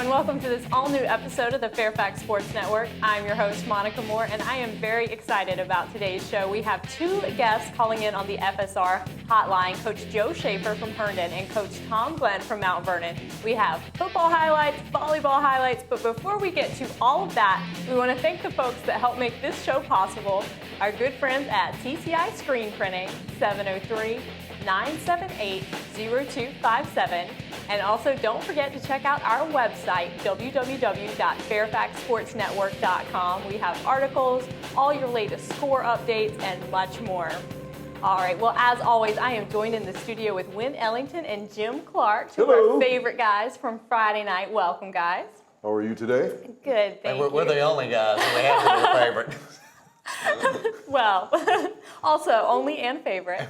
and welcome to this all-new episode of the Fairfax Sports Network. I'm your host, Monica Moore, and I am very excited about today's show. We have two guests calling in on the FSR hotline, Coach Joe Schaefer from Herndon and Coach Tom Glenn from Mount Vernon. We have football highlights, volleyball highlights, but before we get to all of that, we want to thank the folks that helped make this show possible. Our good friends at TCI Screen Printing, 703-978-0257. And also, don't forget to check out our website, www.fairfaxsportsnetwork.com. We have articles, all your latest score updates, and much more. All right, well, as always, I am joined in the studio with Wynn Ellington and Jim Clark, two of our favorite guys from Friday night. Welcome, guys. How are you today? Good, thank you. We're the only guys, so we have to be the favorite. Well, also only and favorite.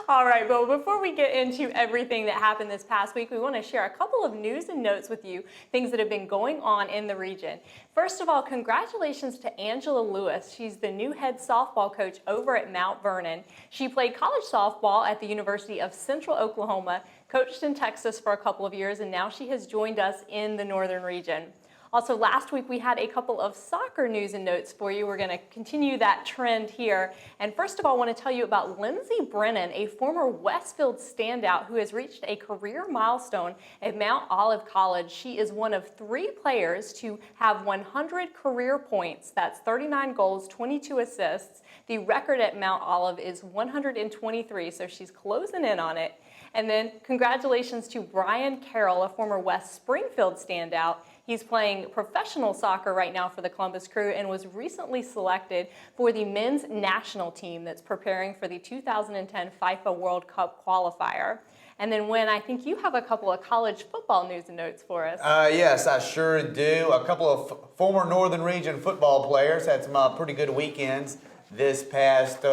All right, well, before we get into everything that happened this past week, we want to share a couple of news and notes with you, things that have been going on in the region. First of all, congratulations to Angela Lewis. She's the new head softball coach over at Mount Vernon. She played college softball at the University of Central Oklahoma, coached in Texas for a couple of years, and now she has joined us in the northern region. Also, last week we had a couple of soccer news and notes for you. We're going to continue that trend here. And first of all, I want to tell you about Lindsey Brennan, a former Westfield standout who has reached a career milestone at Mount Olive College. She is one of 3 players to have 100 career points. That's 39 goals, 22 assists. The record at Mount Olive is 123, so she's closing in on it. And then congratulations to Brian Carroll, a former West Springfield standout. He's playing professional soccer right now for the Columbus Crew and was recently selected for the men's national team that's preparing for the 2010 FIFA World Cup qualifier. And then, Wynn, I think you have a couple of college football news and notes for us. Yes, I sure do. A couple of former Northern Region football players had some pretty good weekends this past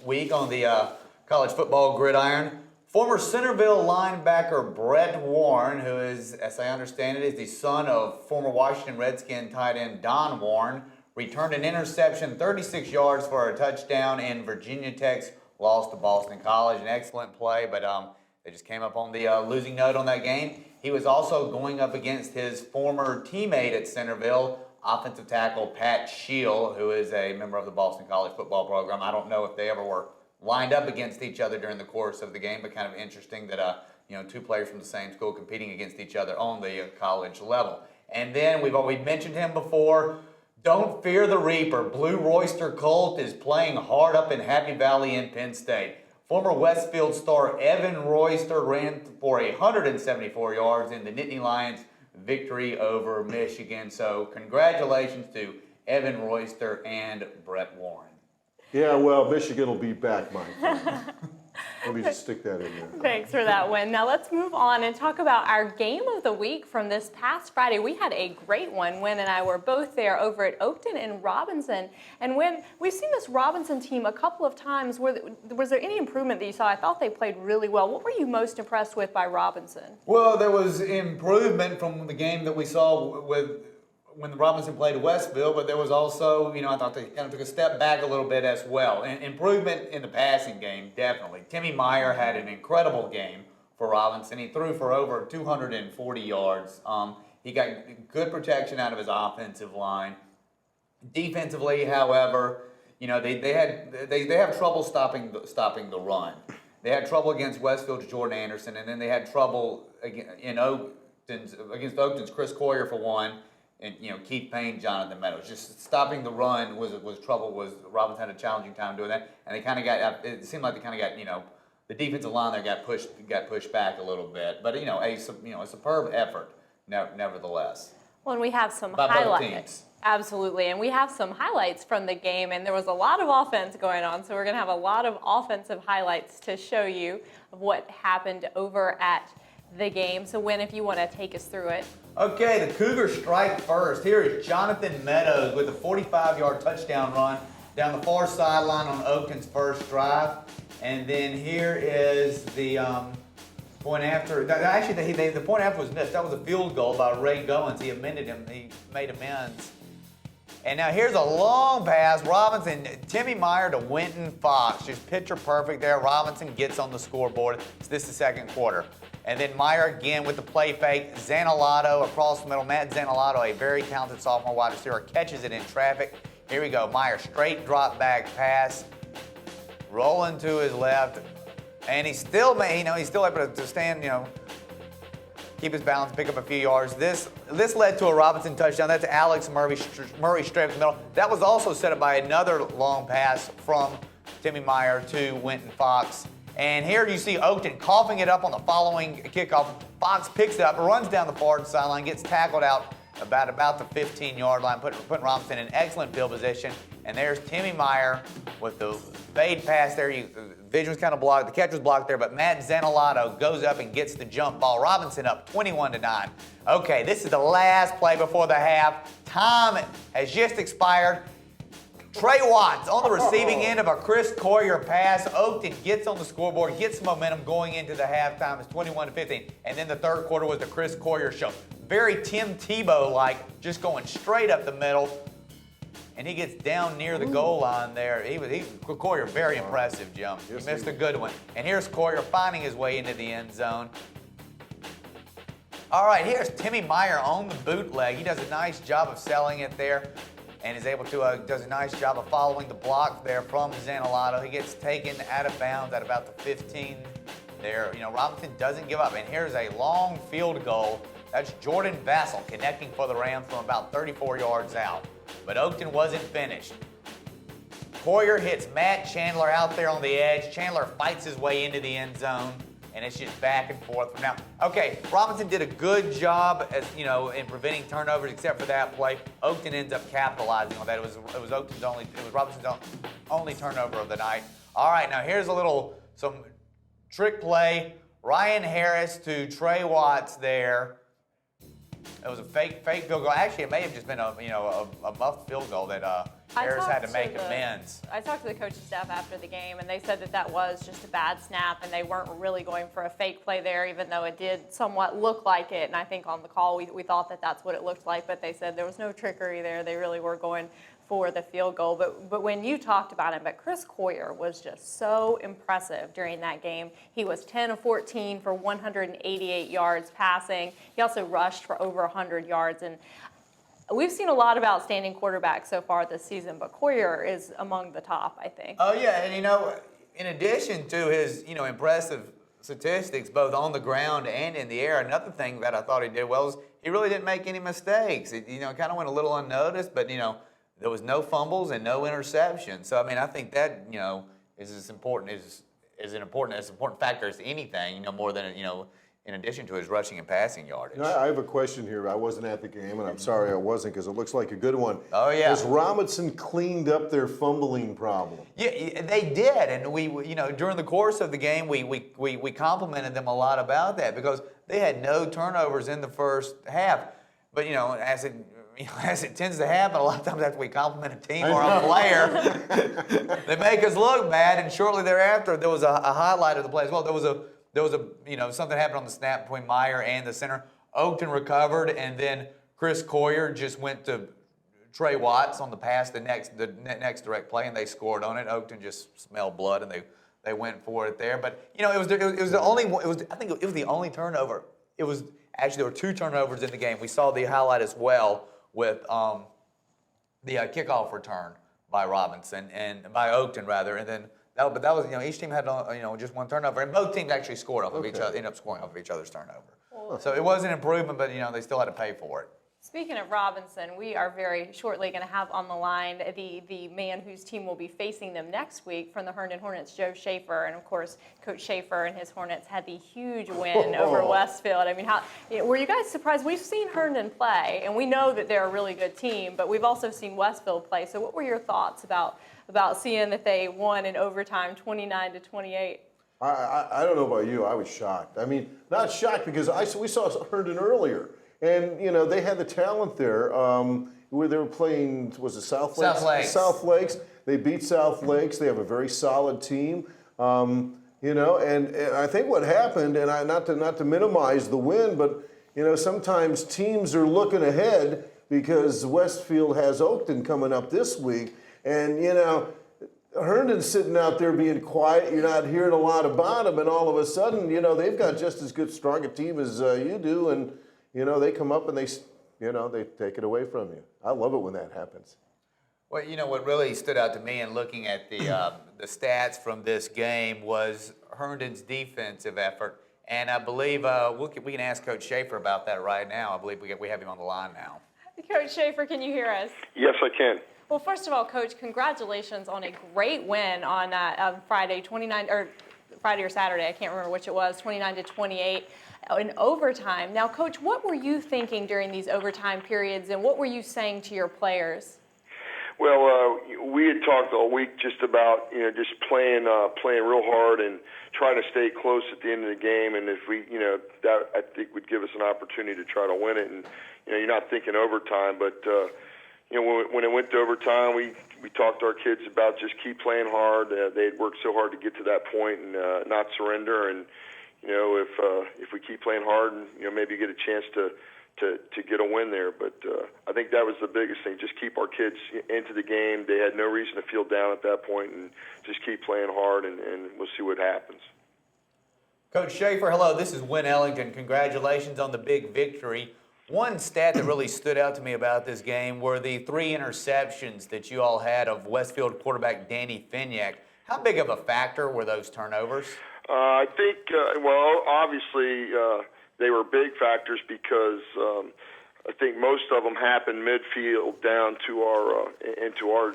week on the college football gridiron. Former Centerville linebacker Brett Warren, who is, as I understand it, is the son of former Washington Redskin tight end Don Warren, returned an interception 36 yards for a touchdown, and Virginia Tech's lost to Boston College. An excellent play, but they just came up on the losing note on that game. He was also going up against his former teammate at Centerville, offensive tackle Pat Shield, who is a member of the Boston College football program. I don't know if they ever were lined up against each other during the course of the game, but kind of interesting that 2 players from the same school competing against each other on the college level. And then we've mentioned him before. Don't fear the Reaper. Blue Royster Colt is playing hard up in Happy Valley in Penn State. Former Westfield star Evan Royster ran for 174 yards in the Nittany Lions' victory over Michigan. So congratulations to Evan Royster and Brett Warren. Yeah, well, Michigan will be back, Mike. Let me just stick that in there. Thanks for that, Wynn. Now let's move on and talk about our game of the week from this past Friday. We had a great one. Wynn and I were both there over at Oakton and Robinson. And Wynn, we've seen this Robinson team a couple of times. Was there any improvement that you saw? I thought they played really well. What were you most impressed with by Robinson? Well, there was improvement from the game that we saw when the Robinson played Westville, but there was also, I thought they kind of took a step back a little bit as well. And improvement in the passing game, definitely. Timmy Meyer had an incredible game for Robinson. He threw for over 240 yards. He got good protection out of his offensive line. Defensively, however, they have trouble stopping the run. They had trouble against Westfield's Jordan Anderson, and then they had trouble against Oakton's Chris Coyer for one. And Keith Payne, Jonathan Meadows, just stopping the run was trouble. Robinson had a challenging time doing that, and they kind of got. It seemed like they kind of got the defensive line there got pushed back a little bit. But a superb effort, nevertheless. Well, and we have some highlights. Absolutely, and we have some highlights from the game, and there was a lot of offense going on, so we're going to have a lot of offensive highlights to show you of what happened over at the game. So, Wynn, if you want to take us through it. Okay, the Cougars strike first. Here is Jonathan Meadows with a 45-yard touchdown run down the far sideline on Oakton's first drive. And then here is the point after. Actually, the point after was missed. That was a field goal by Ray Goins. He made amends. And now here's a long pass. Robinson, Timmy Meyer to Winton Fox. Just picture perfect there. Robinson gets on the scoreboard. This is the second quarter. And then Meyer again with the play fake. Zanalato across the middle. Matt Zanalato, a very talented sophomore wide receiver, catches it in traffic. Here we go. Meyer straight drop back pass. Rolling to his left. And he's still able to stand, keep his balance, pick up a few yards. This led to a Robinson touchdown. That's Alex Murray straight up the middle. That was also set up by another long pass from Timmy Meyer to Winton Fox. And here you see Oakton coughing it up on the following kickoff. Fox picks it up, runs down the far sideline, gets tackled out about the 15-yard line, putting Robinson in excellent field position. And there's Timmy Meyer with the fade pass there. The vision was kind of blocked. The catch was blocked there, but Matt Zanalato goes up and gets the jump ball. Robinson up 21-9. Okay, this is the last play before the half. Time has just expired. Trey Watts on the receiving end of a Chris Coyer pass. Oakton gets on the scoreboard, gets momentum going into the halftime. It's 21-15. And then the third quarter was the Chris Coyer show. Very Tim Tebow-like, just going straight up the middle. And he gets down near the goal line there. Coyer, very impressive jump. He missed a good one. And here's Coyer finding his way into the end zone. All right, here's Timmy Meyer on the bootleg. He does a nice job of selling it there and is able to, does a nice job of following the block there from Zanalato. He gets taken out of bounds at about the 15 there. Robinson doesn't give up. And here's a long field goal. That's Jordan Vassell connecting for the Rams from about 34 yards out. But Oakton wasn't finished. Coyer hits Matt Chandler out there on the edge. Chandler fights his way into the end zone, and it's just back and forth from now. Okay, Robinson did a good job in preventing turnovers, except for that play. Oakton ends up capitalizing on that. It was Robinson's only turnover of the night. All right, now here's some trick play. Ryan Harris to Trey Watts there. It was a fake field goal. Actually, it may have just been a muffed field goal that Harris had to make amends. I talked to the coaching staff after the game, and they said that was just a bad snap, and they weren't really going for a fake play there, even though it did somewhat look like it. And I think on the call we thought that's what it looked like, but they said there was no trickery there. They really were going for the field goal. But when you talked about him, Chris Coyer was just so impressive during that game. He was 10 of 14 for 188 yards passing. He also rushed for over 100 yards. And we've seen a lot of outstanding quarterbacks so far this season, but Coyer is among the top, I think. Oh, yeah, and in addition to his, impressive statistics, both on the ground and in the air, another thing that I thought he did well is he really didn't make any mistakes. It, kind of went a little unnoticed, but, there was no fumbles and no interceptions. So, I think that, is as important as an important factor as anything, more than, in addition to his rushing and passing yardage. I have a question here. I wasn't at the game, and I'm sorry I wasn't because it looks like a good one. Oh, yeah. Has Robinson cleaned up their fumbling problem? Yeah, they did, and we during the course of the game, we complimented them a lot about that because they had no turnovers in the first half. But as it tends to happen, a lot of times after we compliment a team or a player, they make us look bad. And shortly thereafter, there was a highlight of the play as well. There was a something happened on the snap between Meyer and the center. Oakton recovered, and then Chris Coyer just went to Trey Watts on the pass, the next direct play, and they scored on it. Oakton just smelled blood, and they went for it there. But it was the only I think it was the only turnover. It was actually there were two turnovers in the game. We saw the highlight as well with the kickoff return by Robinson and by Oakton rather, and then that was each team had just one turnover, and both teams actually scored off of each other, ended up scoring off of each other's turnover. So it was an improvement, but they still had to pay for it. Speaking of Robinson, we are very shortly going to have on the line the man whose team will be facing them next week from the Herndon Hornets, Joe Schaefer. And, of course, Coach Schaefer and his Hornets had the huge win over Westfield. Were you guys surprised? We've seen Herndon play, and we know that they're a really good team, but we've also seen Westfield play. So what were your thoughts about seeing that they won in overtime 29-28? I don't know about you. I was shocked. Not shocked because we saw Herndon earlier. And, they had the talent there where they were playing, was it South Lakes? South Lakes. They beat South Lakes. They have a very solid team. And I think what happened, and not to minimize the win, but, sometimes teams are looking ahead because Westfield has Oakton coming up this week. And, you know, Herndon's sitting out there being quiet. You're not hearing a lot about him. And all of a sudden, you know, they've got just as good, strong a team as you do. And, you know, they come up and they take it away from you. I love it when that happens. Well, you know, what really stood out to me in looking at the stats from this game was Herndon's defensive effort. And I believe we can ask Coach Schaefer about that right now. I believe we have him on the line now. Coach Schaefer, can you hear us? Yes, I can. Well, first of all, Coach, congratulations on a great win on Friday, Friday or Saturday, I can't remember which it was, 29-28 in overtime. Now, Coach, what were you thinking during these overtime periods, and what were you saying to your players? Well, we had talked all week just about, you know, just playing real hard and trying to stay close at the end of the game. And if we, you know, that I think would give us an opportunity to try to win it. And, you know, you're not thinking overtime, but, you know, when it went to overtime, we talked to our kids about just keep playing hard. They had worked so hard to get to that point and not surrender. And, you know, if we keep playing hard and, you know, maybe get a chance to get a win there. But I think that was the biggest thing, just keep our kids into the game. They had no reason to feel down at that point and just keep playing hard, and we'll see what happens. Coach Schaefer, hello. This is Win Ellington. Congratulations on the big victory. One stat that really stood out to me about this game were the 3 interceptions that you all had of Westfield quarterback Danny Finiak. How big of a factor were those turnovers? I think, well, obviously they were big factors because I think most of them happened midfield down to our into our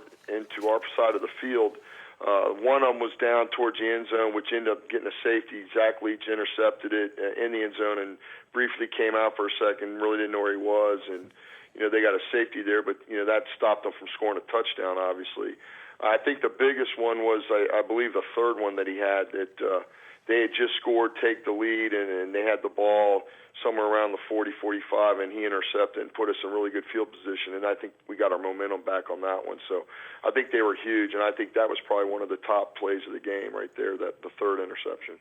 side of the field. One of them was down towards the end zone, which ended up getting a safety. Zach Leach intercepted it in the end zone and briefly came out for a second, really didn't know where he was. And, you know, they got a safety there, but, you know, that stopped them from scoring a touchdown, obviously. I think the biggest one was, I believe, the third one that he had that they had just scored, take the lead, and they had the ball somewhere around the 40-45, and he intercepted and put us in really good field position, and I think we got our momentum back on that one. So I think they were huge, and I think that was probably one of the top plays of the game right there, the third interception.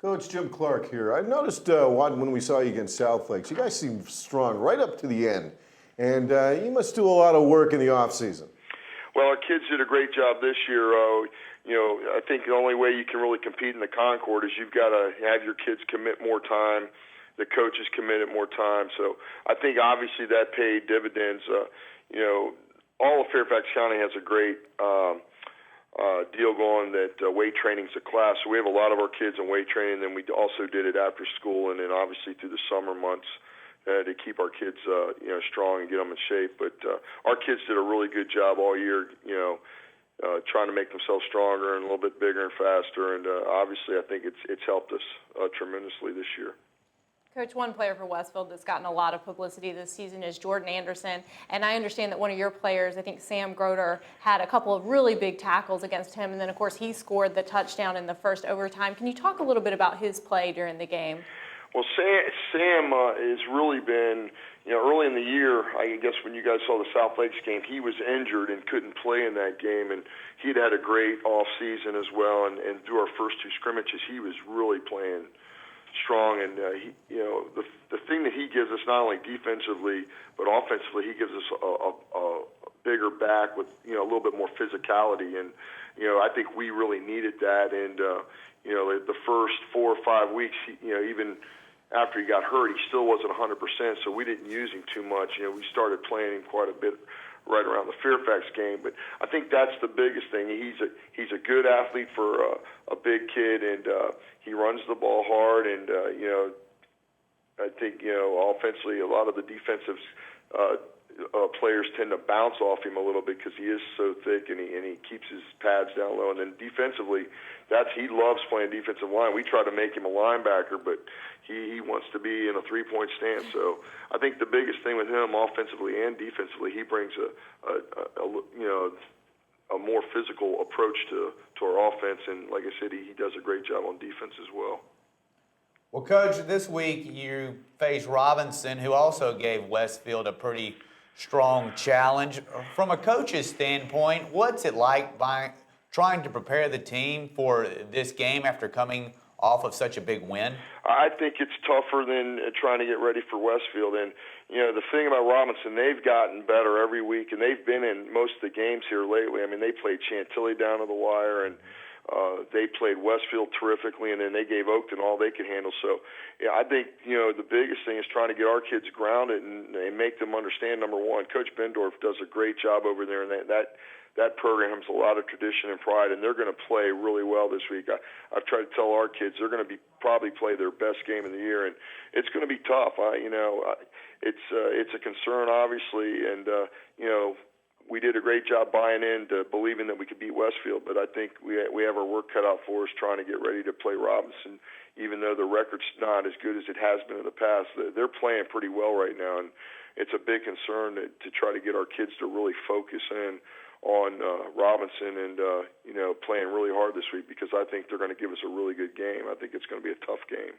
Coach Jim Clark here. I noticed when we saw you against South Lakes, you guys seemed strong right up to the end, and you must do a lot of work in the off season. Well, our kids did a great job this year. You know, I think the only way you can really compete in the Concord is you've got to have your kids commit more time, the coaches committed more time. So I think obviously that paid dividends. You know, all of Fairfax County has a great deal going that weight training's a class. So we have a lot of our kids in weight training, and then we also did it after school and then obviously through the summer months to keep our kids, you know, strong and get them in shape. But our kids did a really good job all year, you know, trying to make themselves stronger and a little bit bigger and faster. And obviously I think it's helped us tremendously this year. Coach, one player for Westfield that's gotten a lot of publicity this season is Jordan Anderson. And I understand that one of your players, I think Sam Groder, had a couple of really big tackles against him. And then, of course, he scored the touchdown in the first overtime. Can you talk a little bit about his play during the game? Well, Sam has really been, you know, early in the year, I guess when you guys saw the South Lakes game, he was injured and couldn't play in that game. And he'd had a great off season as well. And through our first 2 scrimmages, he was really playing strong, and he, you know, the thing that he gives us not only defensively but offensively, he gives us a bigger back with, you know, a little bit more physicality, and you know, I think we really needed that. And you know, the first 4 or 5 weeks, you know, even after he got hurt, he still wasn't 100%, so we didn't use him too much. You know, we started playing him quite a bit right around the Fairfax game, but I think that's the biggest thing. He's a good athlete for a big kid, and he runs the ball hard, and you know, I think, you know, offensively, a lot of the defensive players tend to bounce off him a little bit because he is so thick, and he keeps his pads down low. And then defensively, he loves playing defensive line. We try to make him a linebacker, but he wants to be in a 3-point stance. So I think the biggest thing with him, offensively and defensively, he brings a more physical approach to our offense. And like I said, he does a great job on defense as well. Well, Coach, this week you faced Robinson, who also gave Westfield a pretty strong challenge. From a coach's standpoint, what's it like by trying to prepare the team for this game after coming off of such a big win? I think it's tougher than trying to get ready for Westfield. And, the thing about Robinson, they've gotten better every week, and they've been in most of the games here lately. I mean, they played Chantilly down to the wire, and they played Westfield terrifically, and then they gave Oakton all they could handle. So, I think, the biggest thing is trying to get our kids grounded and make them understand, number one, Coach Bendorf does a great job over there, and that program has a lot of tradition and pride, and they're going to play really well this week. I've tried to tell our kids they're going to probably play their best game of the year, and it's going to be tough. It's a concern, obviously, and we did a great job buying into believing that we could beat Westfield, but I think we have our work cut out for us trying to get ready to play Robinson. Even though the record's not as good as it has been in the past, they're playing pretty well right now, and it's a big concern to try to get our kids to really focus in on Robinson and playing really hard this week, because I think they're going to give us a really good game. I think it's going to be a tough game.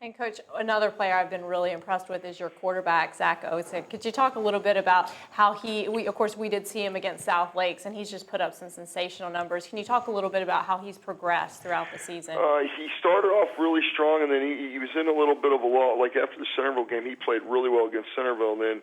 And Coach, another player I've been really impressed with is your quarterback, Zach Oatsick. Could you talk a little bit about how we did see him against South Lakes, and he's just put up some sensational numbers. Can you talk a little bit about how he's progressed throughout the season? He started off really strong, and then he was in a little bit of a lull. Like after the Centerville game, he played really well against Centerville, and then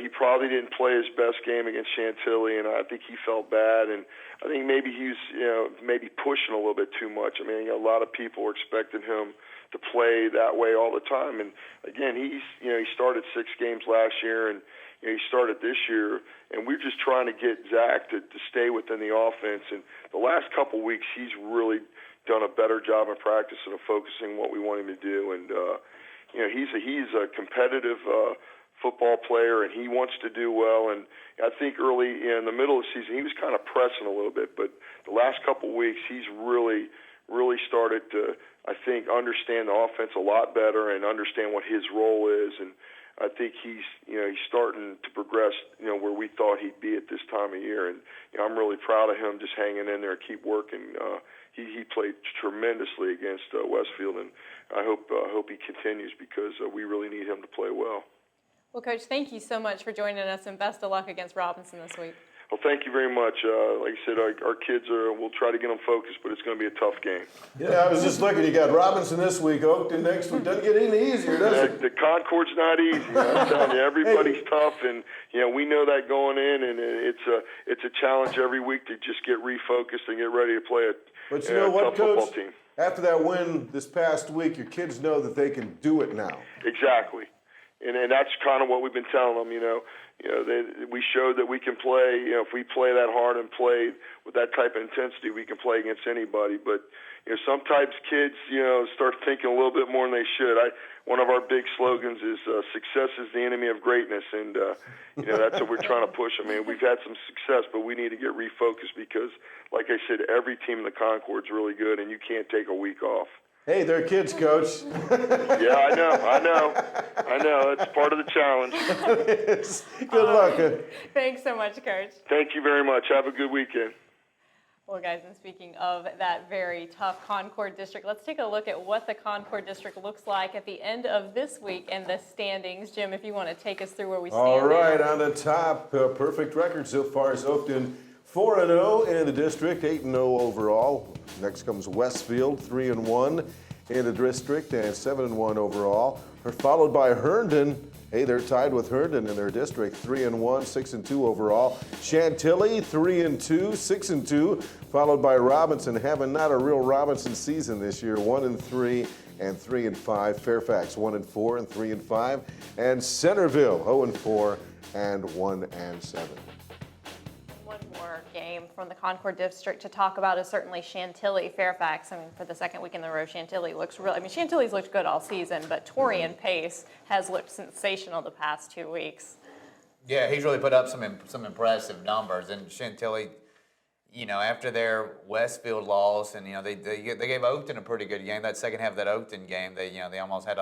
he probably didn't play his best game against Chantilly, and I think he felt bad. And I think maybe he was, maybe pushing a little bit too much. I mean, a lot of people were expecting him to play that way all the time. And again, he started 6 games last year, and he started this year. And we're just trying to get Zach to stay within the offense. And the last couple weeks, he's really done a better job in practice and of focusing what we want him to do. And he's a competitive football player, and he wants to do well. And I think early in the middle of the season, he was kind of pressing a little bit, but the last couple of weeks, he's really started to, I think, understand the offense a lot better and understand what his role is. And I think he's starting to progress, where we thought he'd be at this time of year. And I'm really proud of him just hanging in there and keep working. He played tremendously against Westfield, and I hope he continues, because we really need him to play well. Well, Coach, thank you so much for joining us, and best of luck against Robinson this week. Well, thank you very much. Like I said, our kids we'll try to get them focused, but it's going to be a tough game. Yeah, I was just looking. You got Robinson this week, Oakton next week. Doesn't get any easier, does it? The Concord's not easy. I'm telling you, everybody's tough, and we know that going in, and it's a challenge every week to just get refocused and get ready to play a But you know what, tough football Coach? team. After that win this past week, your kids know that they can do it now. Exactly. And that's kind of what we've been telling them, we showed that we can play, if we play that hard and play with that type of intensity, we can play against anybody. But, sometimes kids, start thinking a little bit more than they should. One of our big slogans is success is the enemy of greatness. And, that's what we're trying to push. I mean, we've had some success, but we need to get refocused because, like I said, every team in the Concord's really good, and you can't take a week off. Hey, they're kids, Coach. Yeah, I know. It's part of the challenge. Good luck. Thanks so much, Coach. Thank you very much. Have a good weekend. Well, guys, and speaking of that very tough Concord district, let's take a look at what the Concord district looks like at the end of this week and the standings. Jim, if you want to take us through where we stand. All right, on the top, perfect record so far is Oakton. 4-0 in the district, 8-0 overall. Next comes Westfield, 3-1 in the district and 7-1 overall. They're followed by Herndon. Hey, they're tied with Herndon in their district, 3-1, 6-2 overall. Chantilly, 3-2, 6-2, followed by Robinson, having not a real Robinson season this year, 1-3 and 3-5. Fairfax, 1-4 and 3-5, and Centerville, 0-4 and 1-7. Game from the Concord district to talk about is certainly Chantilly Fairfax. I mean, for the second week in the row, Chantilly looks really, Chantilly's looked good all season, but Torian Pace has looked sensational the past 2 weeks. Yeah, he's really put up some impressive numbers. And Chantilly, after their Westfield loss, and they gave Oakton a pretty good game. That second half of that Oakton game, they almost had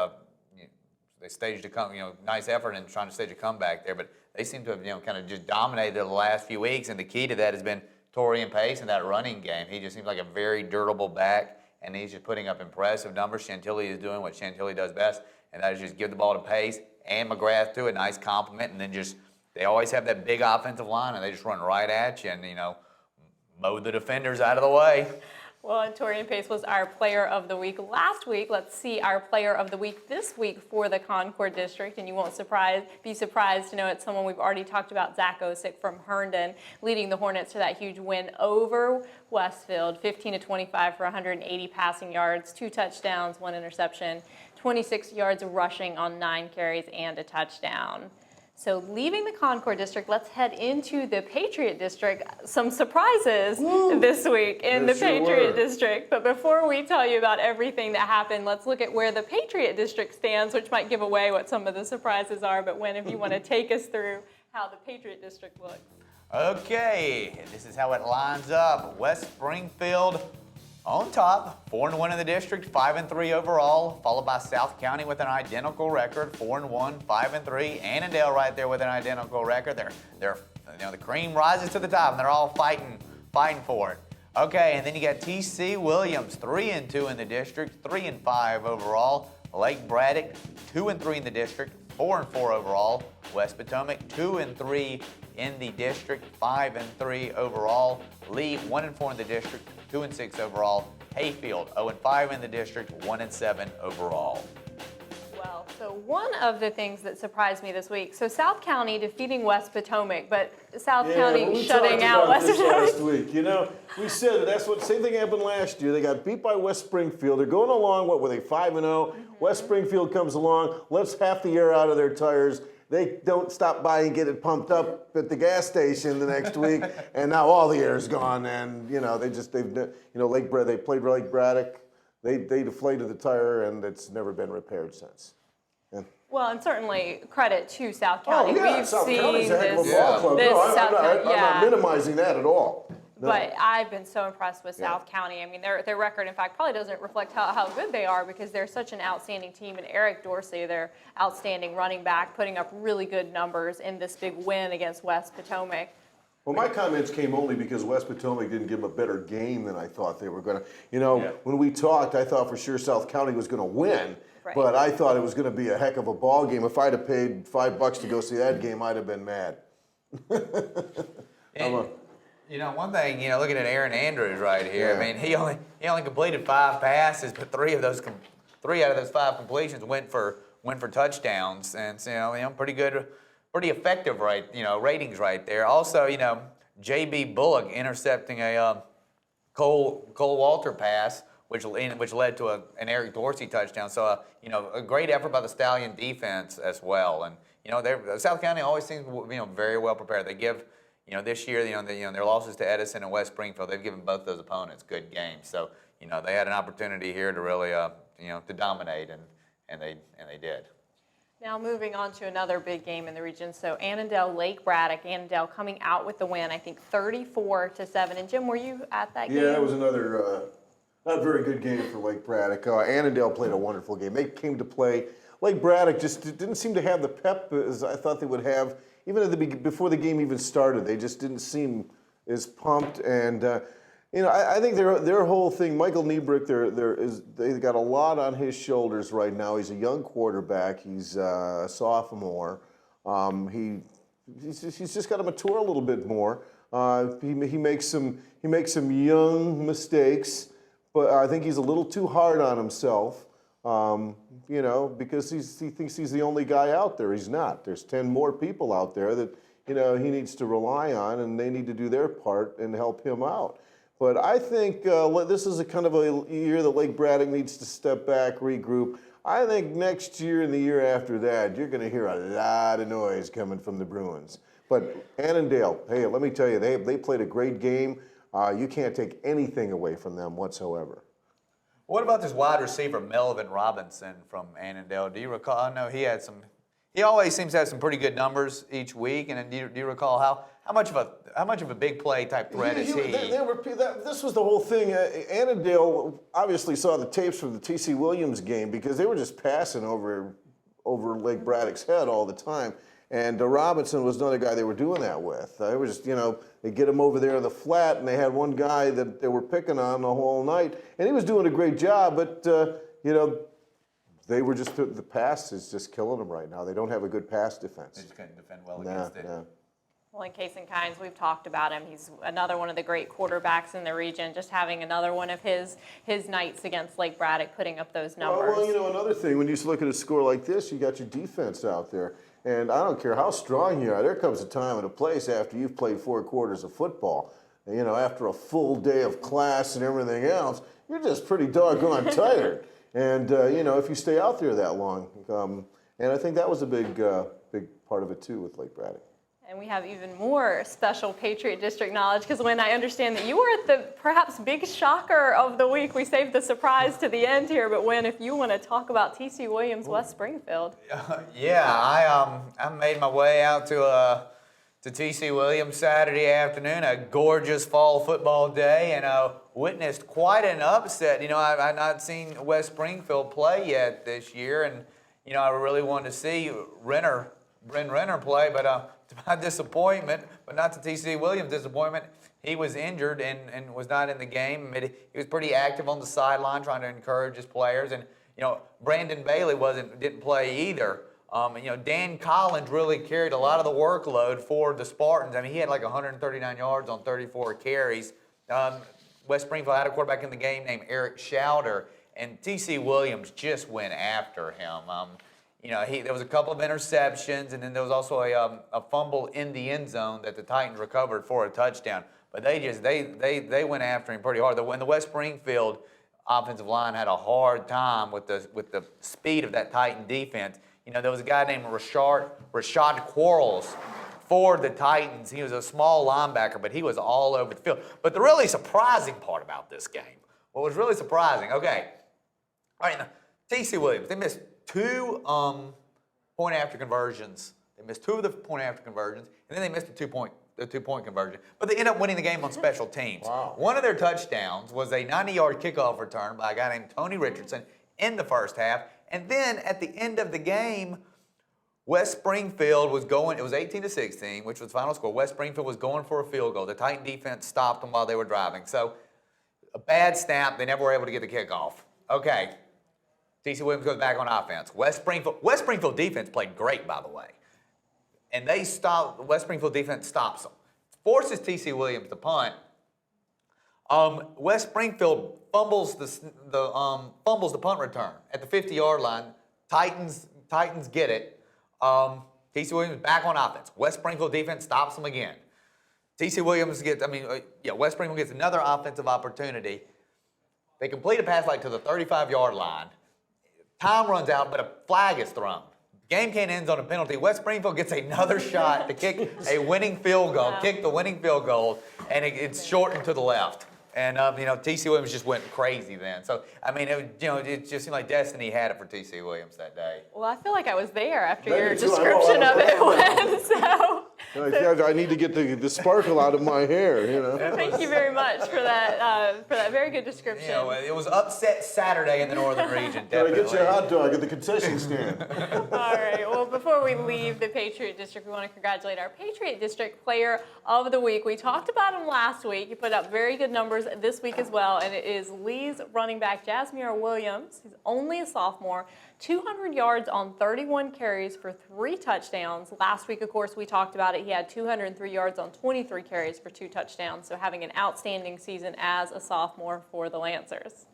they staged a nice effort in trying to stage a comeback there, but they seem to have kind of just dominated the last few weeks, and the key to that has been Torian Pace in that running game. He just seems like a very durable back, and he's just putting up impressive numbers. Chantilly is doing what Chantilly does best, and that is just give the ball to Pace and McGrath to it, nice compliment, and then they always have that big offensive line, and they just run right at you and mow the defenders out of the way. Well, and Torian Pace was our player of the week last week. Let's see our player of the week this week for the Concord District. And you won't be surprised to know it's someone we've already talked about, Zach Osick from Herndon, leading the Hornets to that huge win over Westfield, 15-25 for 180 passing yards, 2 touchdowns, 1 interception, 26 yards rushing on 9 carries and a touchdown. So leaving the Concord District, let's head into the Patriot District. Some surprises this week in the Patriot District. But before we tell you about everything that happened, let's look at where the Patriot District stands, which might give away what some of the surprises are. But Wynn, if you want to take us through how the Patriot District looks. Okay, this is how it lines up. West Springfield on top, 4-1 in the district, 5-3 overall, followed by South County with an identical record, 4-1, 5-3. Annandale right there with an identical record. They're the cream rises to the top, and they're all fighting for it. Okay, and then you got TC Williams, 3-2 in the district, 3-5 overall. Lake Braddock, 2-3 in the district, 4-4 overall. West Potomac, 2-3 in the district, 5-3 overall. Lee, 1-4 in the district, 2-6 overall. Hayfield, 0-5 in the district, 1-7 overall. Well, so one of the things that surprised me this week, so South County defeating West Potomac, but South County shutting out West Potomac. Last week, we said same thing happened last year. They got beat by West Springfield. They're going along, what were they, 5-0? West Springfield comes along, lets half the air out of their tires. They don't stop by and get it pumped up at the gas station the next week, and now all the air is gone. And they played Lake Braddock. They deflated the tire, and it's never been repaired since. And well, and certainly credit to South County. Oh, yeah, We've South seen County's a heck of a this. ball club. This No, I'm South County, not minimizing that at all. No. But I've been so impressed with South County. I mean, their record, in fact, probably doesn't reflect how good they are because they're such an outstanding team. And Eric Dorsey, their outstanding running back, putting up really good numbers in this big win against West Potomac. Well, my comments came only because West Potomac didn't give them a better game than I thought they were going to. When we talked, I thought for sure South County was going to win. Right. But I thought it was going to be a heck of a ball game. If I'd have paid $5 to go see that game, I'd have been mad. One thing, looking at Aaron Andrews right here, I mean, he only completed 5 passes, but 3 out of those 5 completions went for touchdowns, and so pretty good, pretty effective ratings right there. Also, J.B. Bullock intercepting a Cole Walter pass, which led to an Eric Dorsey touchdown. So a great effort by the Stallion defense as well, and South County always seems very well prepared. They give. This year, their losses to Edison and West Springfield, they've given both those opponents good games. So, they had an opportunity here to really, to dominate, and they did. Now moving on to another big game in the region. So Annandale, Lake Braddock, Annandale coming out with the win, I think 34-7. And Jim, were you at that game? Yeah, that was another not very good game for Lake Braddock. Annandale played a wonderful game. They came to play. Lake Braddock just didn't seem to have the pep as I thought they would have. Even before the game even started, they just didn't seem as pumped. And I think their whole thing, Michael Niebrick, they got a lot on his shoulders right now. He's a young quarterback. He's a sophomore. He's just got to mature a little bit more. He makes some young mistakes, but I think he's a little too hard on himself. Because he thinks he's the only guy out there. He's not. There's 10 more people out there that, he needs to rely on, and they need to do their part and help him out. But I think this is a kind of a year that Lake Braddock needs to step back, regroup. I think next year and the year after that, you're going to hear a lot of noise coming from the Bruins. But Annandale, hey, let me tell you, they played a great game. You can't take anything away from them whatsoever. What about this wide receiver, Melvin Robinson from Annandale? Do you recall? I know he always seems to have some pretty good numbers each week. And do you recall how much of a big play type threat is he? This was the whole thing. Annandale obviously saw the tapes from the TC Williams game because they were just passing over Lake Braddock's head all the time. And Robinson was another guy they were doing that with. They were just, they get him over there in the flat, and they had one guy that they were picking on the whole night, and he was doing a great job. But they were just the pass is just killing them right now. They don't have a good pass defense. They just couldn't defend well against it. Well, in Case and Kynes, we've talked about him. He's another one of the great quarterbacks in the region, just having another one of his nights against Lake Braddock, putting up those numbers. Well, another thing, when you look at a score like this, you got your defense out there. And I don't care how strong you are, there comes a time and a place after you've played 4 quarters of football. After a full day of class and everything else, you're just pretty doggone tired. And, if you stay out there that long. And I think that was a big part of it, too, with Lake Braddock. And we have even more special Patriot District knowledge, because when I understand that you were at the perhaps big shocker of the week, we saved the surprise to the end here, but if you want to talk about T.C. Williams, West Springfield. Yeah, I made my way out to T.C. Williams Saturday afternoon, a gorgeous fall football day, and witnessed quite an upset. I've not seen West Springfield play yet this year, and, I really wanted to see Bryn Renner play, but to my disappointment, but not to T.C. Williams' disappointment, he was injured and was not in the game. He was pretty active on the sideline trying to encourage his players, and Brandon Bailey didn't play either. Dan Collins really carried a lot of the workload for the Spartans. I mean, he had like 139 yards on 34 carries. West Springfield had a quarterback in the game named Eric Schauder, and T.C. Williams just went after him. There was a couple of interceptions, and then there was also a fumble in the end zone that the Titans recovered for a touchdown. But they went after him pretty hard. When the West Springfield offensive line had a hard time with the speed of that Titan defense. There was a guy named Rashad Quarles for the Titans. He was a small linebacker, but he was all over the field. But the really surprising part about this game, what was really surprising, okay, all right, now, T.C. Williams, they missed 2 point-after conversions. They missed 2 of the point-after conversions, and then they missed the two-point conversion. But they ended up winning the game on special teams. Wow. One of their touchdowns was a 90-yard kickoff return by a guy named Tony Richardson in the first half. And then at the end of the game, West Springfield was going, it was 18-16, which was the final score. West Springfield was going for a field goal. The Titan defense stopped them while they were driving. So a bad snap. They never were able to get the kickoff. Okay. T.C. Williams goes back on offense. West Springfield defense played great, by the way. And West Springfield defense stops them. Forces T.C. Williams to punt. West Springfield fumbles the punt return at the 50-yard line. Titans get it. T.C. Williams back on offense. West Springfield defense stops them again. West Springfield gets another offensive opportunity. They complete a pass to the 35-yard line. Time runs out, but a flag is thrown. Game can't end on a penalty. West Springfield gets another shot to kick a winning field goal, kick the winning field goal, and it's shortened to the left. And, T.C. Williams just went crazy then. So, it just seemed like destiny had it for T.C. Williams that day. Well, I feel like I was there after your description of it, I need to get the sparkle out of my hair, Thank you very much for that very good description. It was upset Saturday in the northern region, Gotta definitely. get you a hot dog at the concession stand. All right. Well, before we leave the Patriot District, we want to congratulate our Patriot District Player of the Week. We talked about him last week. He put up very good numbers this week as well, and it is Lee's running back, Jasmine Williams. He's only a sophomore, 200 yards on 31 carries for 3 touchdowns. Last week, of course, we talked about it. He had 203 yards on 23 carries for 2 touchdowns, so having an outstanding season as a sophomore for the Lancers.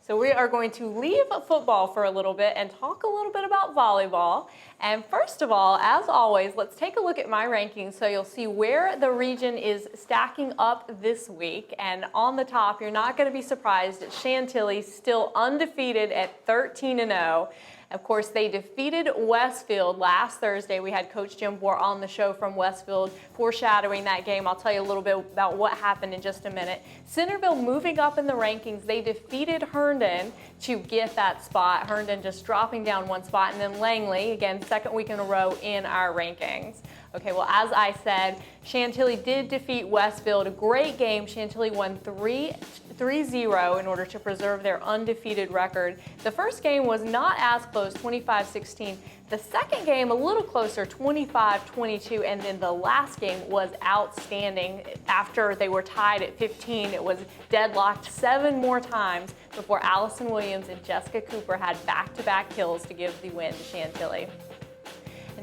So we are going to leave football for a little bit and talk a little bit about volleyball. And first of all, as always, let's take a look at my rankings so you'll see where the region is stacking up this week. And on the top, you're not going to be surprised that Chantilly still undefeated at 13-0. Of course, they defeated Westfield last Thursday. We had Coach Jim Bohr on the show from Westfield foreshadowing that game. I'll tell you a little bit about what happened in just a minute. Centerville moving up in the rankings. They defeated Herndon to get that spot. Herndon just dropping down 1 spot. And then Langley, again, second week in a row in our rankings. Okay, well, as I said, Chantilly did defeat Westfield. A great game. Chantilly won 3-0 in order to preserve their undefeated record. The first game was not as close, 25-16. The second game, a little closer, 25-22. And then the last game was outstanding. After they were tied at 15, it was deadlocked 7 more times before Allison Williams and Jessica Cooper had back-to-back kills to give the win to Chantilly.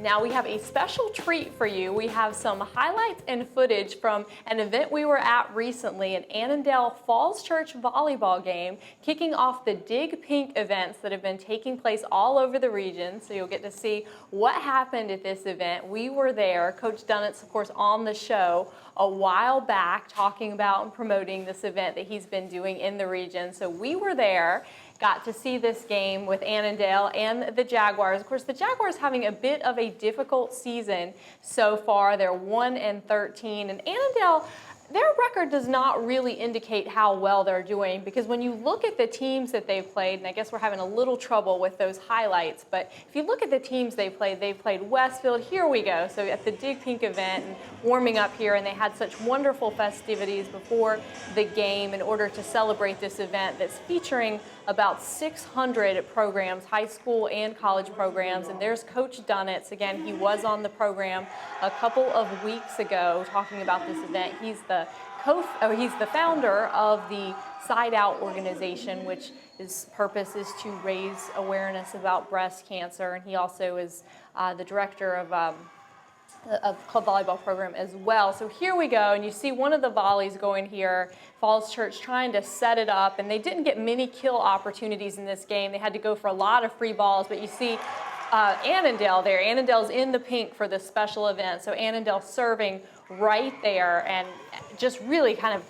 Now we have a special treat for you. We have some highlights and footage from an event we were at recently, an Annandale Falls Church volleyball game, kicking off the Dig Pink events that have been taking place all over the region. So you'll get to see what happened at this event. We were there. Coach Dunnett's, of course, on the show a while back talking about and promoting this event that he's been doing in the region. So we were there. Got to see this game with Annandale and the Jaguars. Of course, the Jaguars having a bit of a difficult season so far. They're 1-13, and Annandale, their record does not really indicate how well they're doing, because when you look at the teams that they've played, and I guess we're having a little trouble with those highlights, but if you look at the teams they've played Westfield. Here we go. So at the Dig Pink event and warming up here, and they had such wonderful festivities before the game in order to celebrate this event that's featuring about 600 programs, high school and college programs. And there's Coach Dunnett. Again, he was on the program a couple of weeks ago talking about this event. He's the founder of the Side Out organization, which his purpose is to raise awareness about breast cancer. And he also is the director of club volleyball program as well. So here we go, and you see one of the volleys going here. Falls Church trying to set it up, and they didn't get many kill opportunities in this game. They had to go for a lot of free balls, but you see Annandale there. Annandale's in the pink for this special event, so Annandale serving right there, and just really kind of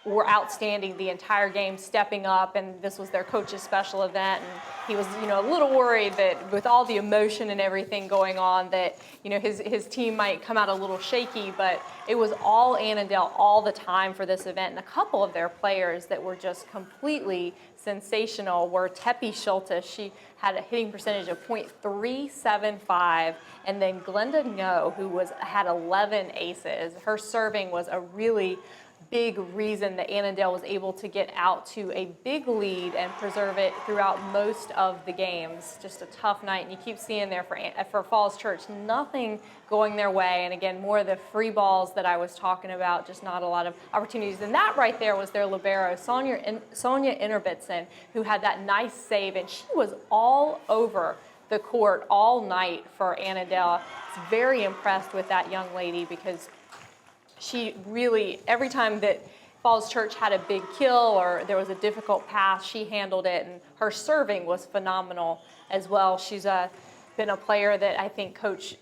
were outstanding the entire game, stepping up, and this was their coach's special event, and he was, a little worried that with all the emotion and everything going on that, his team might come out a little shaky, but it was all Annandale all the time for this event, and a couple of their players that were just completely sensational were Tepi Schultes. She had a hitting percentage of .375, and then Glenda No, who had 11 aces. Her serving was a really big reason that Annandale was able to get out to a big lead and preserve it throughout most of the games. Just a tough night, and you keep seeing there for Falls Church, nothing going their way. And again, more of the free balls that I was talking about, just not a lot of opportunities. And that right there was their libero, Sonia Innerbitson, who had that nice save, and she was all over the court all night for Annandale. I was very impressed with that young lady, because she really, every time that Falls Church had a big kill or there was a difficult pass, she handled it, and her serving was phenomenal as well. She's been a player that I think Coach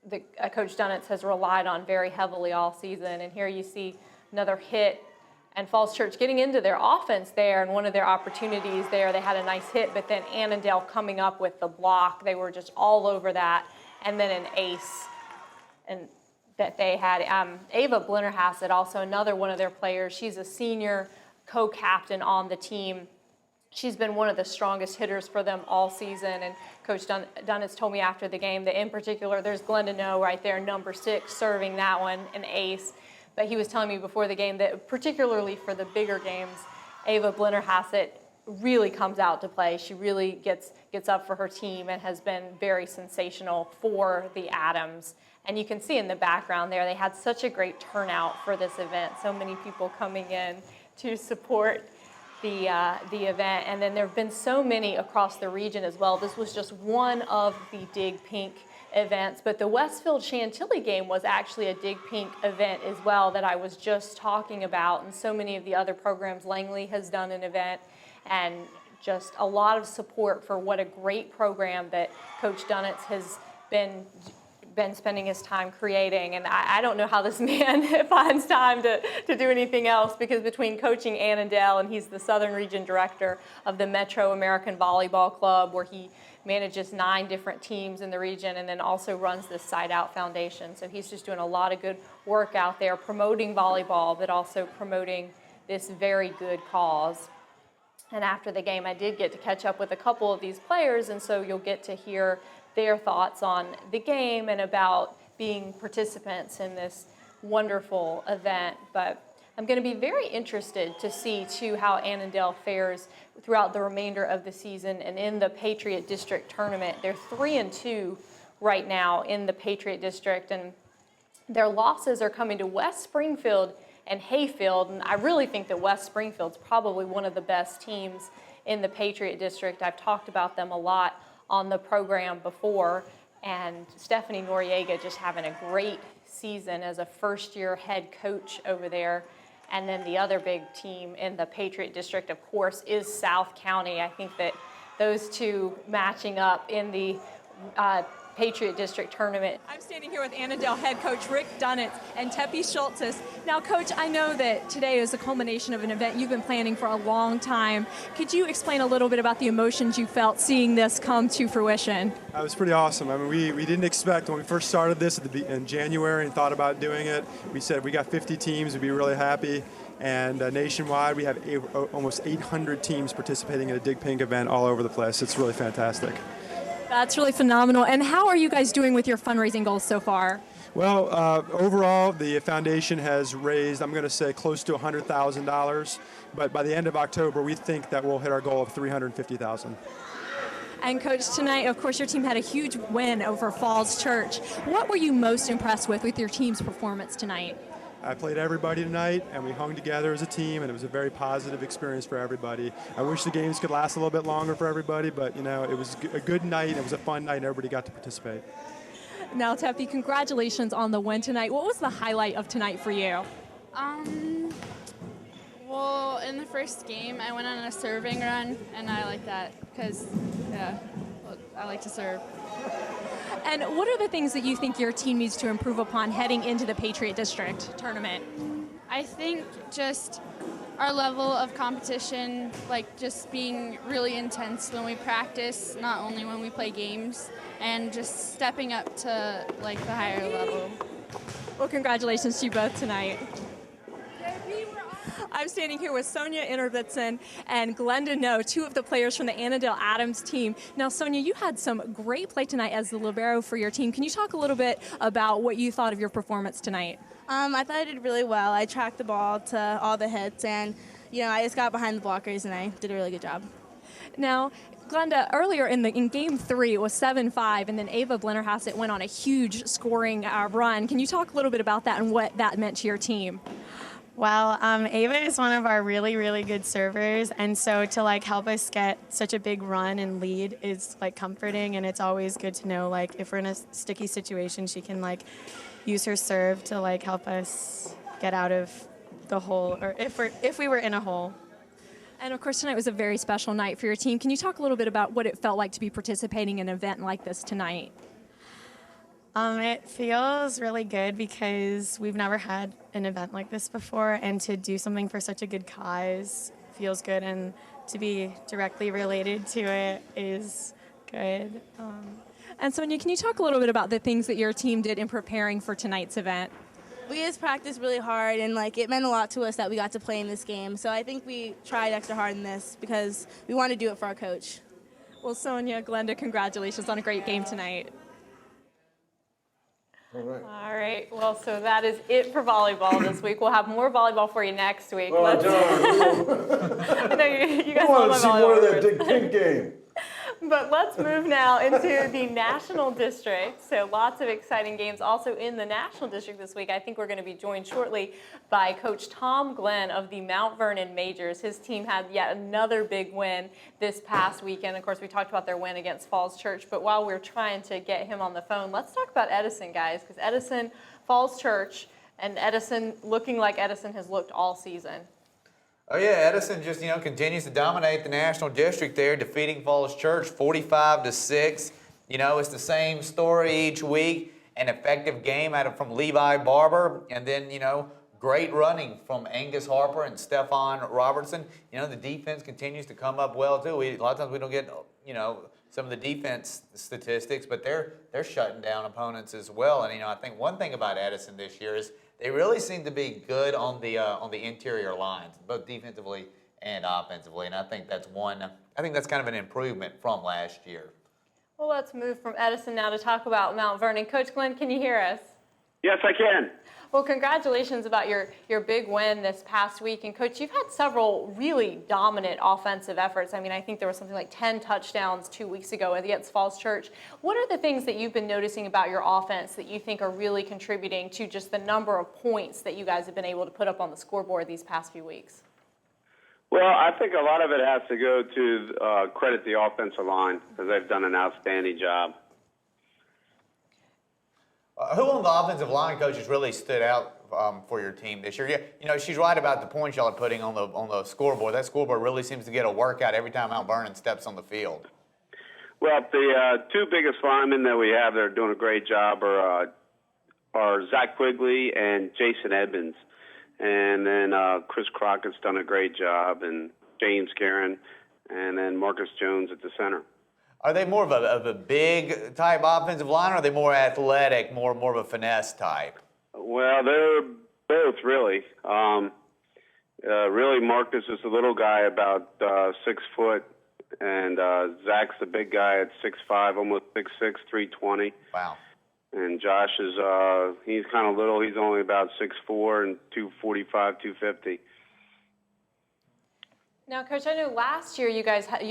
Dunnett has relied on very heavily all season. And here you see another hit, and Falls Church getting into their offense there, and one of their opportunities there, they had a nice hit, but then Annandale coming up with the block. They were just all over that, and then an ace. And that they had. Ava Blennerhassett, also another one of their players. She's a senior co-captain on the team. She's been one of the strongest hitters for them all season, and Coach Dunnett told me after the game that in particular, there's Glenda No right there, number 6, serving that one, an ace. But he was telling me before the game that particularly for the bigger games, Ava Blennerhassett really comes out to play. She really gets up for her team and has been very sensational for the Adams. And you can see in the background there, they had such a great turnout for this event. So many people coming in to support the event. And then there have been so many across the region as well. This was just one of the Dig Pink events, but the Westfield Chantilly game was actually a Dig Pink event as well that I was just talking about. And so many of the other programs, Langley has done an event, and just a lot of support for what a great program that Coach Dunnett has been spending his time creating. And I don't know how this man finds time to do anything else, because between coaching Annandale, and he's the Southern Region Director of the Metro American Volleyball Club, where he manages 9 different teams in the region, and then also runs this Side Out Foundation. So he's just doing a lot of good work out there promoting volleyball, but also promoting this very good cause. And after the game, I did get to catch up with a couple of these players, and so you'll get to hear their thoughts on the game and about being participants in this wonderful event. But I'm going to be very interested to see, too, how Annandale fares throughout the remainder of the season and in the Patriot District tournament. They're 3-2 right now in the Patriot District, and their losses are coming to West Springfield and Hayfield. And I really think that West Springfield's probably one of the best teams in the Patriot District. I've talked about them a lot on the program before. and Stephanie Noriega just having a great season as a first-year head coach over there. And then the other big team in the Patriot District, of course, is South County. I think that those two matching up in the Patriot District tournament. I'm standing here with Annandale head coach Rick Dunnett and Tepi Schultzes. Now, Coach, I know that today is the culmination of an event you've been planning for a long time. Could you explain a little bit about the emotions you felt seeing this come to fruition? It was pretty awesome. I mean, we didn't expect, when we first started this in January and thought about doing it, we said we got 50 teams, we'd be really happy. And nationwide, we have almost 800 teams participating in a Dig Pink event all over the place. It's really fantastic. That's really phenomenal. And how are you guys doing with your fundraising goals so far? Well, overall, the foundation has raised, I'm going to say, close to $100,000. But by the end of October, we think that we'll hit our goal of $350,000. And Coach, tonight, of course, your team had a huge win over Falls Church. What were you most impressed with your team's performance tonight? I played everybody tonight, and we hung together as a team, and it was a very positive experience for everybody. I wish the games could last a little bit longer for everybody, but, you know, it was a good night, it was a fun night, and everybody got to participate. Now, Tepi, congratulations on the win tonight. What was the highlight of tonight for you? Well, in the first game, I went on a serving run, and I like that because, I like to serve. And what are the things that you think your team needs to improve upon heading into the Patriot District tournament? I think just our level of competition, like just being really intense when we practice, not only when we play games, and just stepping up to like the higher level. Well, congratulations to you both tonight. I'm standing here with Sonia Intervitson and Glenda No, two of the players from the Annandale Adams team. Now, Sonia, you had some great play tonight as the libero for your team. Can you talk a little bit about what you thought of your performance tonight? I thought I did really well. I tracked the ball to all the hits, and I just got behind the blockers, and I did a really good job. Now, Glenda, earlier in Game 3, it was 7-5, and then Ava Blennerhassett went on a huge scoring run. Can you talk a little bit about that and what that meant to your team? Well, Ava is one of our really, really good servers, and so to help us get such a big run and lead is comforting, and it's always good to know if we're in a sticky situation, she can use her serve to help us get out of the hole, or if we were in a hole. And of course, tonight was a very special night for your team. Can you talk a little bit about what it felt like to be participating in an event like this tonight? It feels really good because we've never had an event like this before, and to do something for such a good cause feels good, and to be directly related to it is good. And Sonia, can you talk a little bit about the things that your team did in preparing for tonight's event? We just practiced really hard, and it meant a lot to us that we got to play in this game. So I think we tried extra hard in this because we wanted to do it for our coach. Well, Sonia, Glenda, congratulations on a great game tonight. All right. All right. Well, so that is it for volleyball this week. We'll have more volleyball for you next week. Oh, I know you guys want love to see my more of volleyball. that Dig Pink game. But let's move now into the National District. So lots of exciting games also in the National District this week. I think we're going to be joined shortly by Coach Tom Glenn of the Mount Vernon Majors. His team had yet another big win this past weekend. Of course, we talked about their win against Falls Church. But while we're trying to get him on the phone, let's talk about Edison, guys, because Edison, Falls Church, and Edison looking like Edison has looked all season. Oh yeah, Edison just continues to dominate the National District there, defeating Falls Church 45-6. It's the same story each week. An effective game from Levi Barber, and then great running from Angus Harper and Stefan Robertson. The defense continues to come up well too. A lot of times we don't get some of the defense statistics, but they're shutting down opponents as well. And I think one thing about Edison this year is they really seem to be good on the interior lines, both defensively and offensively. And I think that's kind of an improvement from last year. Well, let's move from Edison now to talk about Mount Vernon. Coach Glenn, can you hear us? Yes, I can. Well, congratulations about your big win this past week. And Coach, you've had several really dominant offensive efforts. I mean, I think there was something like 10 touchdowns 2 weeks ago against Falls Church. What are the things that you've been noticing about your offense that you think are really contributing to just the number of points that you guys have been able to put up on the scoreboard these past few weeks? Well, I think a lot of it has to go to credit the offensive line because they've done an outstanding job. Who on the offensive line, coach, has really stood out for your team this year? You know, she's right about the points y'all are putting on the scoreboard. That scoreboard really seems to get a workout every time Mount Vernon steps on the field. Well, the two biggest linemen that we have that are doing a great job are Zach Quigley and Jason Edmonds. And then Chris Crockett's done a great job, and James Karen, and then Marcus Jones at the center. Are they more of a big type offensive line, or are they more athletic, more of a finesse type? Well, they're both really. Really, Marcus is a little guy about 6 foot, and Zach's the big guy at 6'5", almost 6'6", 320. Wow. And Josh is he's kind of little. He's only about 6'4" and 245, 250. Now, Coach, I know last year you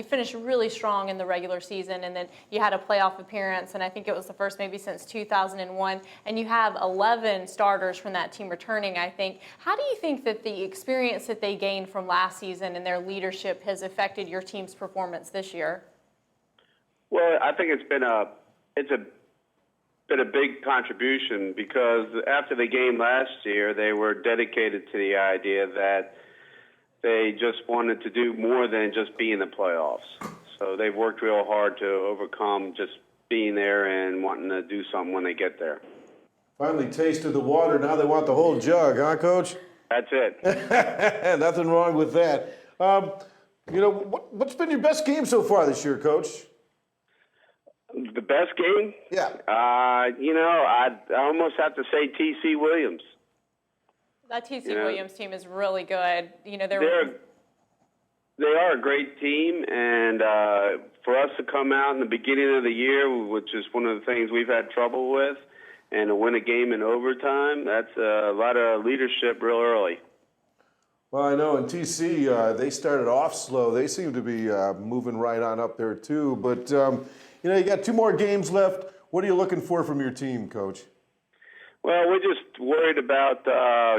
finished really strong in the regular season, and then you had a playoff appearance, and I think it was the first maybe since 2001, and you have 11 starters from that team returning, I think. How do you think that the experience that they gained from last season and their leadership has affected your team's performance this year? Well, I think it's been a big contribution, because after the game last year, they were dedicated to the idea that they just wanted to do more than just be in the playoffs. So they've worked real hard to overcome just being there and wanting to do something when they get there. Finally tasted the water, now they want the whole jug, huh, Coach? That's it. Nothing wrong with that. You know, what's been your best game so far this year, Coach? The best game? Yeah. You know, I almost have to say T.C. Williams. That T.C. Williams team is really good. You know, they are a great team, and for us to come out in the beginning of the year, which is one of the things we've had trouble with, and to win a game in overtime, that's a lot of leadership real early. Well, I know in TC, they started off slow. They seem to be moving right on up there, too. But, you know, you got 2 more games left. What are you looking for from your team, Coach? Well, we're just worried about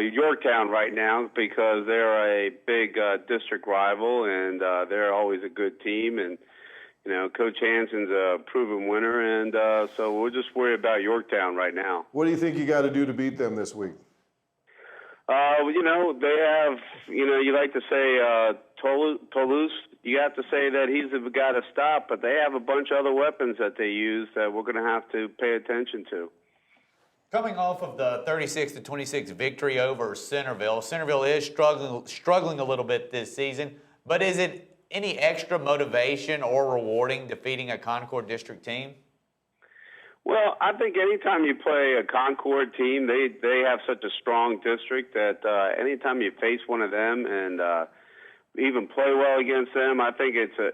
Yorktown right now, because they're a big district rival, and they're always a good team. And, you know, Coach Hansen's a proven winner, and so we're just worried about Yorktown right now. What do you think you got to do to beat them this week? You know, they have, you know, you like to say Toulouse. You have to say that he's the guy to stop, but they have a bunch of other weapons that they use that we're going to have to pay attention to. Coming off of the 36-26 victory over Centerville, Centerville is struggling a little bit this season, but is it any extra motivation or rewarding defeating a Concord District team? Well, I think anytime you play a Concord team, they have such a strong district that anytime you face one of them and even play well against them, I think it's a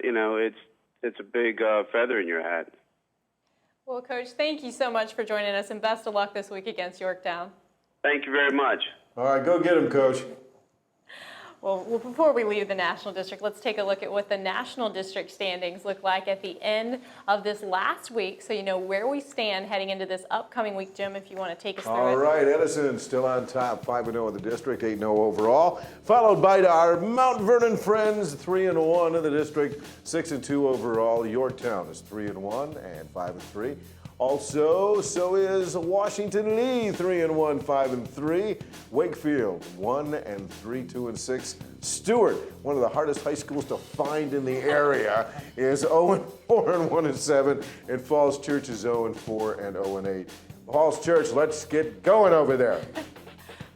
big feather in your hat. Well, Coach, thank you so much for joining us, and best of luck this week against Yorktown. Thank you very much. All right, go get him, Coach. Well, before we leave the National District, let's take a look at what the National District standings look like at the end of this last week, so you know where we stand heading into this upcoming week. Jim, if you want to take us through it. All right, Edison still on top, 5-0 in the district, 8-0 overall, followed by our Mount Vernon friends, 3-1 in the district, 6-2 overall. Yorktown is 3-1 and 5-3. Also, so is Washington Lee, 3-1, 5-3. Wakefield, 1-3, 2-6. Stewart, one of the hardest high schools to find in the area, is 0-4 and 1-7. And Falls Church is 0-4 and 0-8. Falls Church, let's get going over there.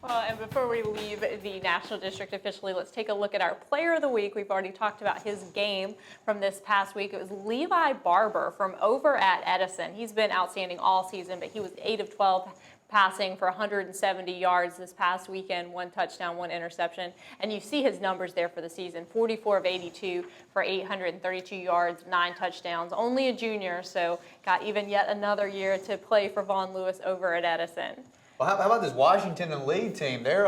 Well, and before we leave the National District officially, let's take a look at our Player of the Week. We've already talked about his game from this past week. It was Levi Barber from over at Edison. He's been outstanding all season, but he was 8 of 12 passing for 170 yards this past weekend, 1 touchdown, 1 interception. And you see his numbers there for the season, 44 of 82 for 832 yards, 9 touchdowns. Only a junior, so got even yet another year to play for Vaughn Lewis over at Edison. Well, how about this Washington and Lee team? They're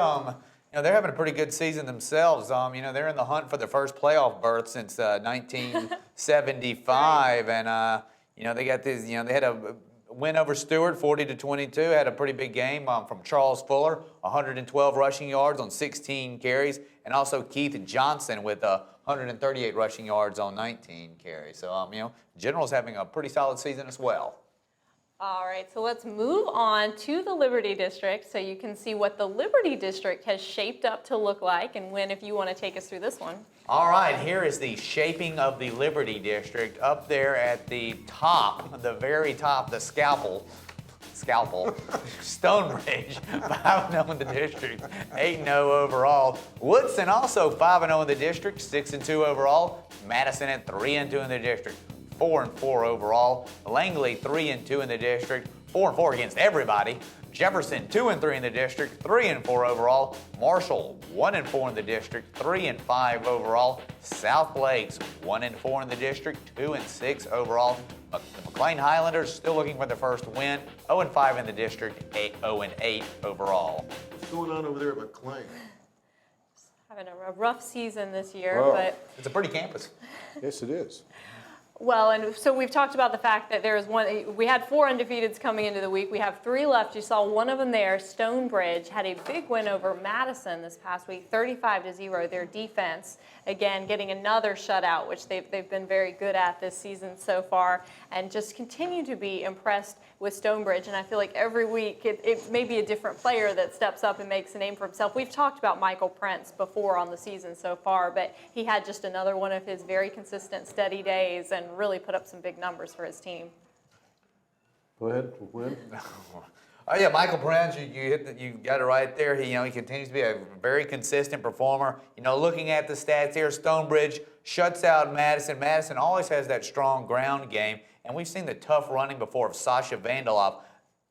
they're having a pretty good season themselves. They're in the hunt for their first playoff berth since 1975, and they got this. They had a win over Stewart, 40-22. Had a pretty big game from Charles Fuller, 112 rushing yards on 16 carries, and also Keith Johnson with 138 rushing yards on 19 carries. So General's having a pretty solid season as well. All right, so let's move on to the Liberty District so you can see what the Liberty District has shaped up to look like. And Wynn, if you want to take us through this one. All right, here is the shaping of the Liberty District up there at the top, the very top, the scalpel, Stonebridge, 5-0 in the district, 8-0 overall. Woodson also 5-0 in the district, 6-2 overall. Madison at 3-2 in the district, 4-4 overall. Langley 3-2 in the district, 4-4 against everybody. Jefferson 2-3 in the district, 3-4 overall. Marshall 1-4 in the district, 3-5 overall. South Lakes 1-4 in the district, 2-6 overall. The McLean Highlanders still looking for their first win, 0-5 in the district, 0-8 overall. What's going on over there at McLean? Having a rough season this year, but it's a pretty campus. Yes, it is. Well, and so we've talked about the fact that there is one. We had 4 undefeateds coming into the week. We have 3 left. You saw one of them there. Stonebridge had a big win over Madison this past week, 35-0. Their defense, again, getting another shutout, which they've been very good at this season so far, and just continue to be impressed with Stonebridge. And I feel like every week it may be a different player that steps up and makes a name for himself. We've talked about Michael Prince before on the season so far, but he had just another one of his very consistent, steady days and really put up some big numbers for his team. Go ahead, Wynn. Oh yeah, Michael Prince, you got it right there. He continues to be a very consistent performer. Looking at the stats here, Stonebridge shuts out Madison. Madison always has that strong ground game, and we've seen the tough running before of Sasha Vandeloff.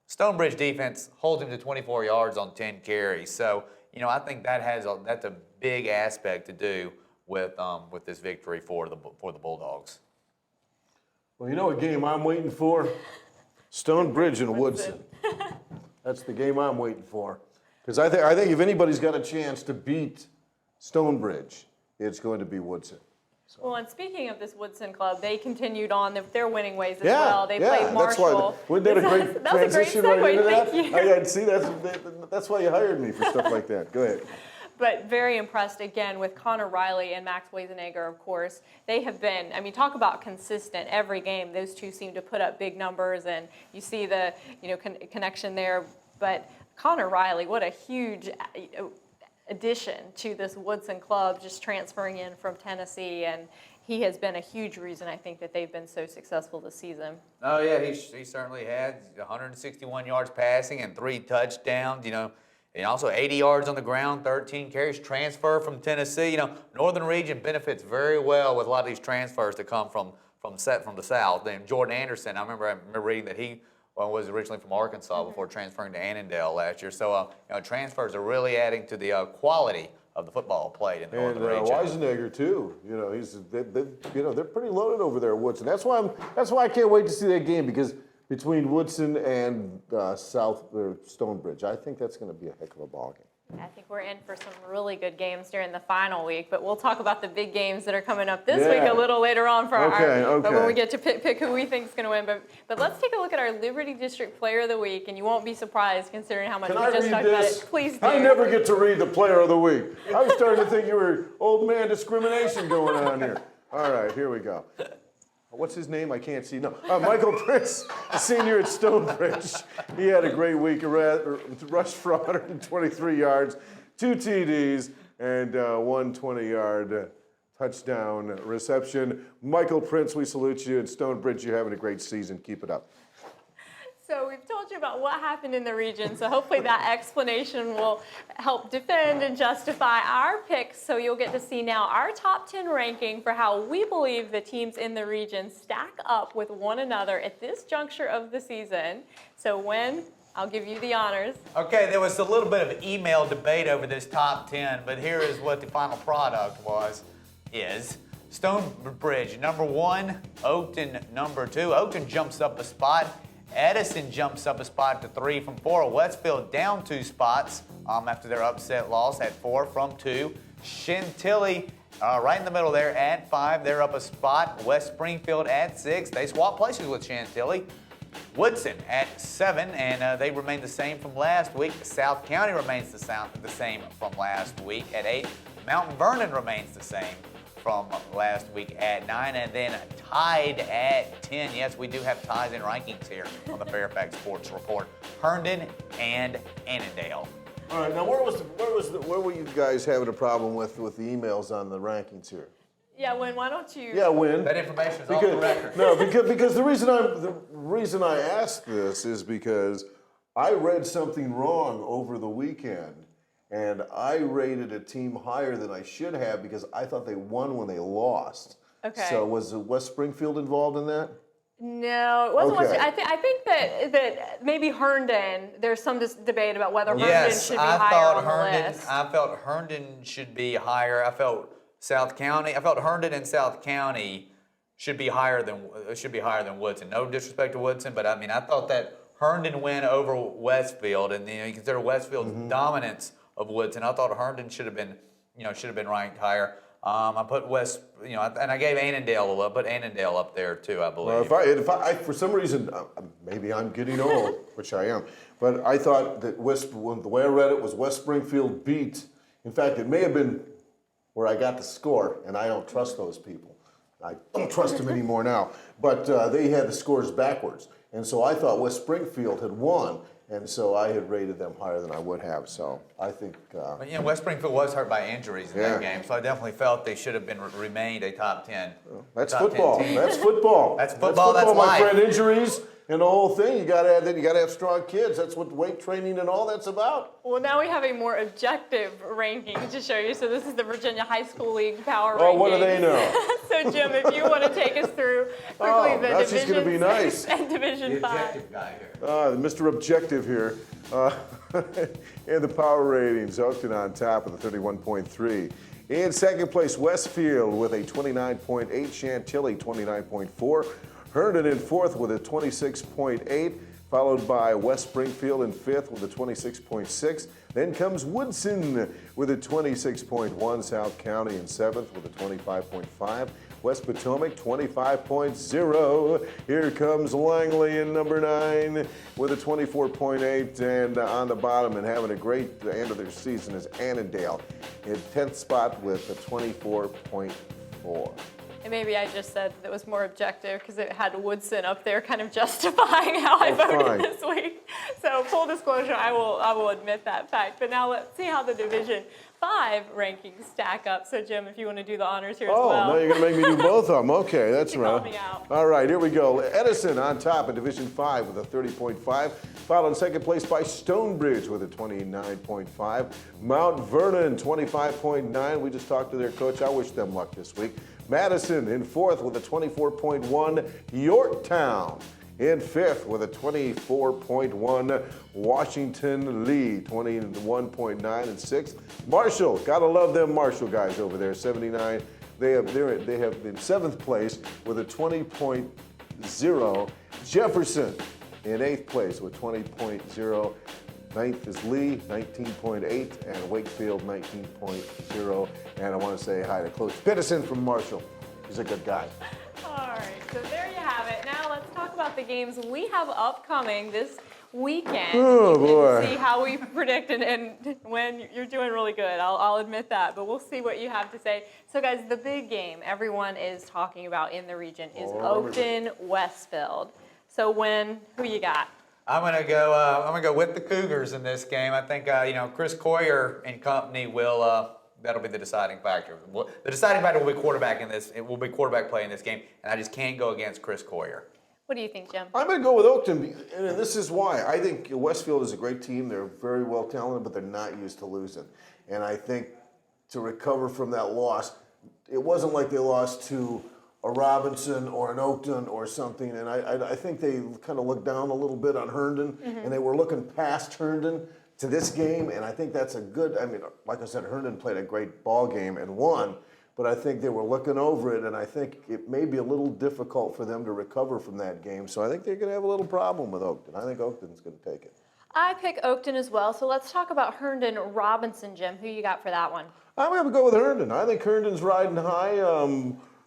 Stonebridge defense holds him to 24 yards on 10 carries. So I think that's a big aspect to do with this victory for the Bulldogs. Well, you know what game I'm waiting for? Stonebridge and Woodson. That's the game I'm waiting for. Because I think if anybody's got a chance to beat Stonebridge, it's going to be Woodson. So. Well, and speaking of this Woodson club, they continued on their winning ways as well. They played Marshall. Wasn't that a great transition right into that? Thank you. See, that's why you hired me for stuff like that. Go ahead. But very impressed again with Connor Riley and Max Weisenegger, of course. They have been, talk about consistent. Every game, those two seem to put up big numbers, and you see the connection there. But Connor Riley, what a huge addition to this Woodson club, just transferring in from Tennessee, and he has been a huge reason, I think, that they've been so successful this season. Oh yeah, he certainly had 161 yards passing and 3 touchdowns. And also 80 yards on the ground, 13 carries, transfer from Tennessee. Northern Region benefits very well with a lot of these transfers that come from the South. And Jordan Anderson, I remember reading that he was originally from Arkansas before transferring to Annandale last year. So transfers are really adding to the quality of the football played in the Northern Region. Weisenegger too. They're pretty loaded over there at Woodson. That's why I can't wait to see that game, because between Woodson and Stonebridge, I think that's going to be a heck of a ball game. I think we're in for some really good games during the final week, but we'll talk about the big games that are coming up this week a little later on for but when we get to pick who we think is going to win. But let's take a look at our Liberty District Player of the Week, and you won't be surprised considering how much we just talked about it. Please do. I never get to read the Player of the Week. I was starting to think you were old man discrimination going on here. All right, here we go. What's his name? I can't see. No, Michael Prince, a senior at Stonebridge. He had a great week. Rushed for 123 yards, 2 TDs, and 1 20-yard touchdown reception. Michael Prince, we salute you. And Stonebridge, you're having a great season. Keep it up. So we've told you about what happened in the region, so hopefully that explanation will help defend and justify our picks, so you'll get to see now our top 10 ranking for how we believe the teams in the region stack up with one another at this juncture of the season. So Wynn, I'll give you the honors. Okay, there was a little bit of email debate over this top 10, but here is what the final product is. Stonebridge, number 1, Oakton, number 2. Oakton jumps up a spot. Edison jumps up a spot to 3 from 4. Westfield down 2 spots after their upset loss at 4 from 2. Chantilly right in the middle there at 5. They're up a spot. West Springfield at 6. They swap places with Chantilly. Woodson at 7, and they remain the same from last week. South County remains the same from last week at 8. Mount Vernon remains the same from last week at 9, and then tied at 10. Yes, we do have ties and rankings here on the Fairfax Sports Report. Herndon and Annandale. All right, now where were you guys having a problem with the emails on the rankings here? Yeah, Win, why don't you? Yeah, Win. That information is off the record. No, because the reason I asked this is because I read something wrong over the weekend, and I rated a team higher than I should have because I thought they won when they lost. Okay. So was West Springfield involved in that? No, it wasn't. Okay. I think that maybe Herndon. There's some debate about whether Herndon should be higher on the list. I felt Herndon should be higher. I felt Herndon and South County should be higher than Woodson. No disrespect to Woodson, but I mean I thought that Herndon win over Westfield, and you consider Westfield's dominance of Woodson. I thought Herndon should have been ranked higher. I put and I gave Annandale put Annandale up there too, I believe. Well, if I for some reason, maybe I'm getting old, which I am, but I thought that the way I read it was West Springfield beat. In fact, it may have been where I got the score, and I don't trust those people. I don't trust them anymore now. But they had the scores backwards, and so I thought West Springfield had won. And so I had rated them higher than I would have. So I think. West Springfield was hurt by injuries in that game, so I definitely felt they should have remained a top 10. That's football. That's football. That's football. That's my life. friend. Injuries and the whole thing. You got to add that. You got to have strong kids. That's what weight training and all that's about. Well, now we have a more objective ranking to show you. So this is the Virginia High School League power rankings. Oh, what do they know? So Jim, if you want to take us through quickly the that's just Division gonna be nice. 6 and Division 5. Objective guy here. Mr. Objective here. And the power ratings, Oakton on top with a 31.3. In second place, Westfield with a 29.8, Chantilly 29.4. Herndon in fourth with a 26.8, followed by West Springfield in fifth with a 26.6. Then comes Woodson with a 26.1, South County in seventh with a 25.5. West Potomac 25.0. Here comes Langley in number 9 with a 24.8. And on the bottom and having a great end of their season is Annandale in 10th spot with a 24.4. And maybe I just said that it was more objective because it had Woodson up there kind of justifying how I voted this week. So full disclosure, I will admit that fact. But now let's see how the Division 5 rankings stack up. So Jim, if you want to do the honors here as well. Oh, now you're going to make me do both of them. Okay, that's right. Call me out. All right, here we go. Edison on top in Division 5 with a 30.5. Followed in second place by Stonebridge with a 29.5. Mount Vernon 25.9. We just talked to their coach. I wish them luck this week. Madison in fourth with a 24.1. Yorktown in fifth with a 24.1. Washington Lee 21.9 and sixth. Marshall, gotta love them Marshall guys over there, 79. They have in seventh place with a 20.0. Jefferson in eighth place with 20.0. Ninth is Lee, 19.8, and Wakefield, 19.0. And I want to say hi to Coach Peterson from Marshall. He's a good guy. All right, so there you have it. Now let's talk about the games we have upcoming this weekend. Oh, you boy. can see how we predict and when you're doing really good. I'll admit that, but we'll see what you have to say. So guys, the big game everyone is talking about in the region is Oakton-Westfield. So who you got? I'm gonna go with the Cougars in this game. I think Chris Coyer and company will. That'll be the deciding factor. The deciding factor will be quarterback in this. It will be quarterback play in this game, and I just can't go against Chris Coyer. What do you think, Jim? I'm going to go with Oakton, and this is why. I think Westfield is a great team. They're very well talented, but they're not used to losing. And I think to recover from that loss, it wasn't like they lost to a Robinson or an Oakton or something. And I think they kind of looked down a little bit on Herndon, and they were looking past Herndon to this game. And I think that's a good, like I said, Herndon played a great ball game and won. But I think they were looking over it, and I think it may be a little difficult for them to recover from that game. So I think they're going to have a little problem with Oakton. I think Oakton's going to take it. I pick Oakton as well. So let's talk about Herndon-Robinson, Jim. Who you got for that one? I'm going to go with Herndon. I think Herndon's riding high.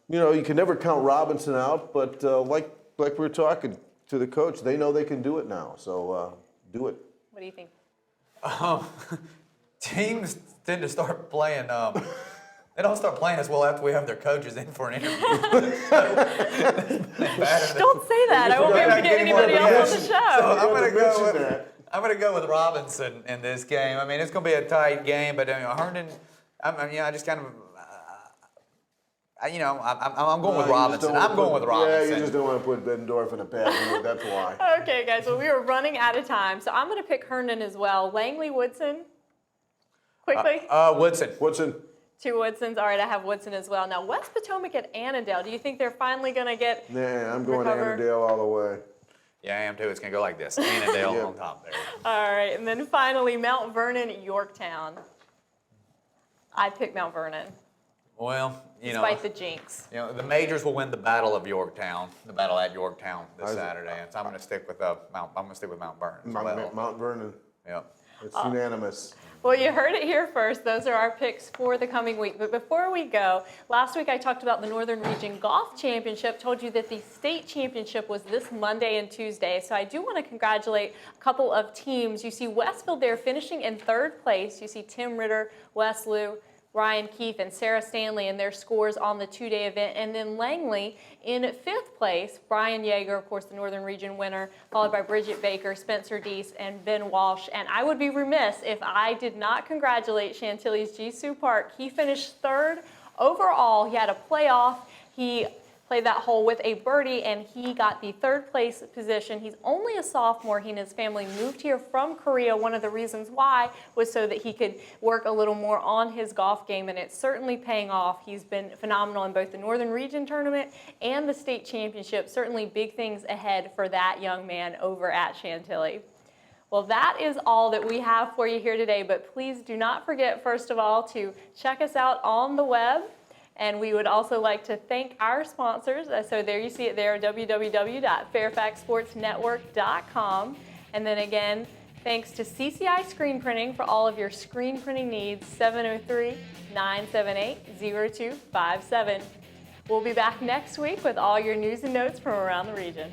You can never count Robinson out, but like we were talking to the coach, they know they can do it now. So do it. What do you think? Teams tend to start playing They don't start playing us well after we have their coaches in for an interview. Don't say that. I won't be able to get anybody else on the show. So I'm gonna go with Robinson in this game. I mean, it's gonna be a tight game, but Herndon, I just kind of. I'm going with Robinson. I'm going with Robinson. Yeah, you just don't want to put Beddendorf in a bad mood. That's why. Okay, guys. Well, we are running out of time, so I'm going to pick Herndon as well. Langley, Woodson. Quickly. Woodson. 2 Woodsons. All right, I have Woodson as well. Now, West Potomac at Annandale. Do you think they're finally going to get Nah, I'm going to Annandale all the way. Yeah, I am too. It's going to go like this. Annandale on top there. All right, and then finally, Mount Vernon, Yorktown. I pick Mount Vernon. Well, despite the jinx. The majors will win the Battle of Yorktown, the battle at Yorktown this Saturday, and so I'm going to stick with Mount Vernon. Mount Vernon. Yep. It's unanimous. Well, you heard it here first. Those are our picks for the coming week. But before we go, last week I talked about the Northern Region Golf Championship, told you that the state championship was this Monday and Tuesday. So I do want to congratulate a couple of teams. You see Westfield there finishing in 3rd place. You see Tim Ritter, Wes Liu, Ryan Keith, and Sarah Stanley and their scores on the 2-day event. And then Langley in 5th place. Brian Yeager, of course, the Northern Region winner, followed by Bridget Baker, Spencer Deese, and Ben Walsh. And I would be remiss if I did not congratulate Chantilly's Jisoo Park. He finished 3rd overall. He had a playoff. He played that hole with a birdie, and he got the 3rd place position. He's only a sophomore. He and his family moved here from Korea. One of the reasons why was so that he could work a little more on his golf game, and it's certainly paying off. He's been phenomenal in both the Northern Region Tournament and the state championship. Certainly big things ahead for that young man over at Chantilly. Well, that is all that we have for you here today, but please do not forget, first of all, to check us out on the web. And we would also like to thank our sponsors. So there you see it there, www.fairfaxsportsnetwork.com. And then again, thanks to CCI Screen Printing for all of your screen printing needs, 703-978-0257. We'll be back next week with all your news and notes from around the region.